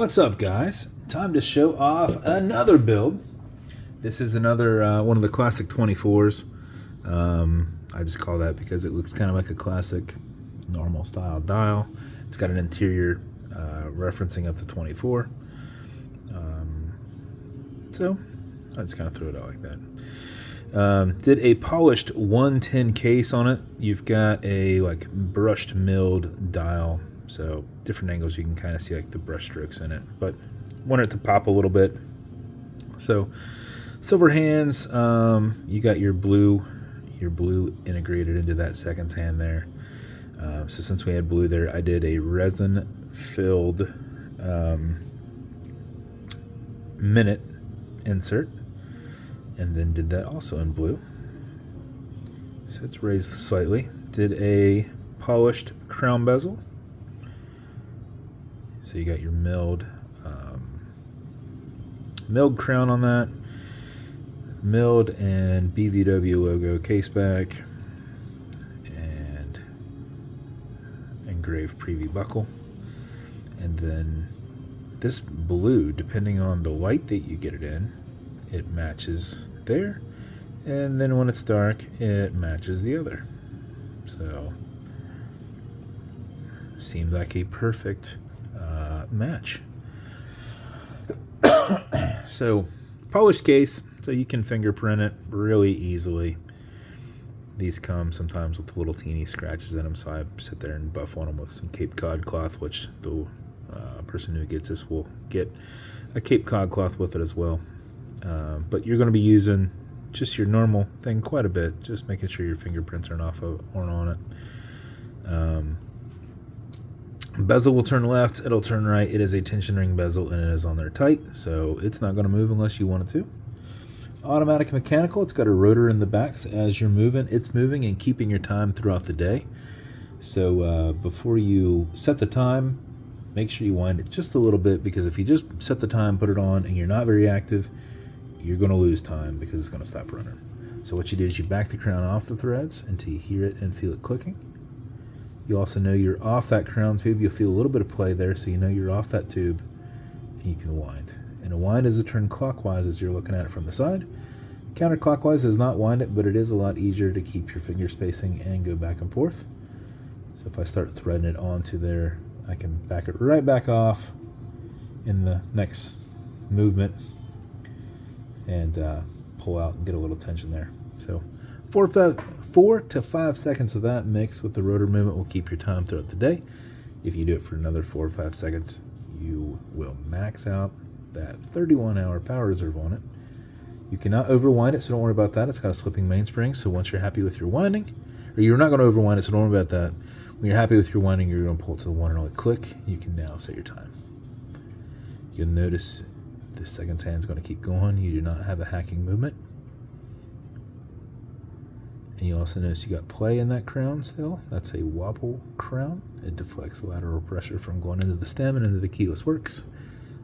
What's up, guys? Time to show off another build. This is another one of the classic 24s. I just call that because it looks kind of like a classic normal style dial. It's got an interior referencing up to 24. So I just kind of threw it out like that. Did a polished 110 case on it. You've got a like brushed milled dial, so different angles you can kind of see like the brush strokes in it, but want it to pop a little bit. So silver hands, you got your blue integrated into that seconds hand there. So since we had blue there, I did a resin filled minute insert, and then did that also in blue. So it's raised slightly. Did a polished crown bezel. So you got your milled crown on that. Milled and BVW logo caseback. And engraved preview buckle. And then this blue, depending on the light that you get it in, it matches there. And then when it's dark, it matches the other. So seemed like a perfect match. So polished case, so you can fingerprint it really easily. These come sometimes with little teeny scratches in them, so I sit there and buff on them with some Cape Cod cloth, which the person who gets this will get a Cape Cod cloth with it as well. But you're going to be using just your normal thing quite a bit, just making sure your fingerprints aren't on it. Bezel will turn left, it'll turn right. It is a tension ring bezel and it is on there tight, so it's not going to move unless you want it to. Automatic mechanical, it's got a rotor in the back, so as you're moving, it's moving and keeping your time throughout the day. So before you set the time, make sure you wind it just a little bit, because if you just set the time, put it on, and you're not very active, you're going to lose time because it's going to stop running. So what you do is you back the crown off the threads until you hear it and feel it clicking. You also know you're off that crown tube. You'll feel a little bit of play there, so you know you're off that tube, and you can wind. And a wind is a turn clockwise as you're looking at it from the side. Counterclockwise does not wind it, but it is a lot easier to keep your finger spacing and go back and forth. So if I start threading it onto there, I can back it right back off in the next movement and pull out and get a little tension there. So 4 to 5 seconds of that mixed with the rotor movement will keep your time throughout the day. If you do it for another 4 or 5 seconds, you will max out that 31-hour power reserve on it. You cannot overwind it, so don't worry about that. It's got a slipping mainspring, so once you're happy with your winding, or you're not going to overwind it, so don't worry about that. When you're happy with your winding, you're going to pull it to the one and only click. You can now set your time. You'll notice the seconds hand is going to keep going. You do not have a hacking movement. And you also notice you got play in that crown still. That's a wobble crown. It deflects lateral pressure from going into the stem and into the keyless works.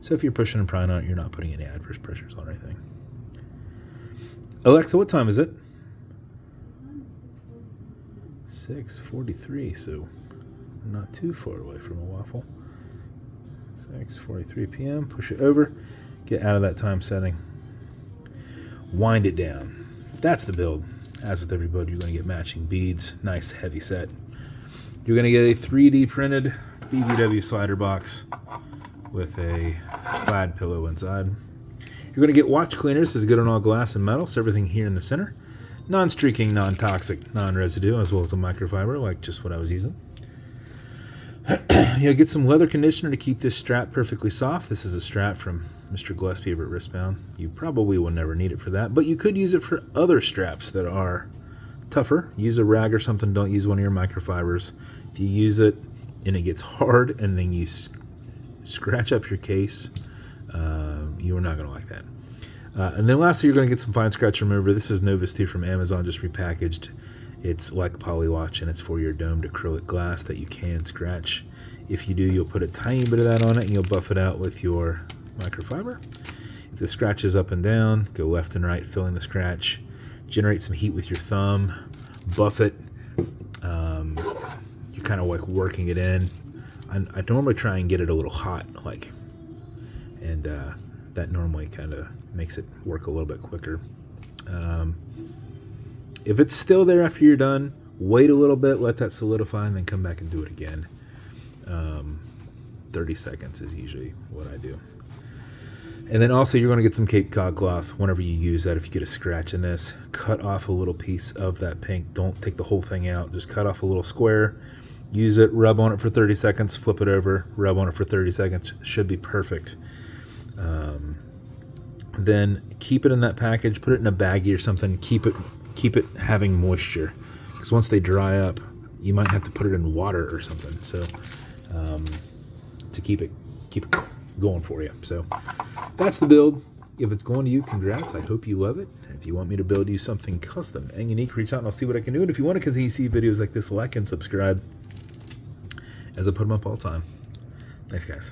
So if you're pushing and prying on it, you're not putting any adverse pressures on anything. Alexa, what time is it? 6:43, so not too far away from a waffle. 6:43 p.m. Push it over. Get out of that time setting. Wind it down. That's the build. As with everybody, you're going to get matching beads. Nice heavy set. You're going to get a 3D printed BVW slider box with a plaid pillow inside. You're going to get watch cleaners. This is good on all glass and metal, so everything here in the center. Non-streaking, non-toxic, non-residue, as well as a microfiber, like just what I was using. You'll get some leather conditioner to keep this strap perfectly soft. This is a strap from Mr. Gillespie over at Wristbound. You probably will never need it for that, but you could use it for other straps that are tougher. Use a rag or something. Don't use one of your microfibers. If you use it and it gets hard and then you scratch up your case, you are not going to like that. And then lastly, you're going to get some fine scratch remover. This is Novus 2 from Amazon, just repackaged. It's like Polywatch, and it's for your domed acrylic glass that you can scratch. If you do, you'll put a tiny bit of that on it, and you'll buff it out with your microfiber. If the scratch is up and down, go left and right, filling the scratch. Generate some heat with your thumb. Buff it. You're kind of like working it in. I normally try and get it a little hot, like and that normally kind of makes it work a little bit quicker. If it's still there after you're done, wait a little bit, let that solidify, and then come back and do it again. 30 seconds is usually what I do. And then also you're going to get some Cape Cod cloth whenever you use that. If you get a scratch in this, cut off a little piece of that pink. Don't take the whole thing out. Just cut off a little square. Use it, rub on it for 30 seconds, flip it over, rub on it for 30 seconds. Should be perfect. Then keep it in that package, put it in a baggie or something. Keep it having moisture, because once they dry up, you might have to put it in water or something. So to keep it going for you. So that's the build. If it's going to you, congrats. I hope you love it. If you want me to build you something custom and unique, reach out and I'll see what I can do. And if you want to continue to see videos like this, like and subscribe, as I put them up all the time. Thanks, guys.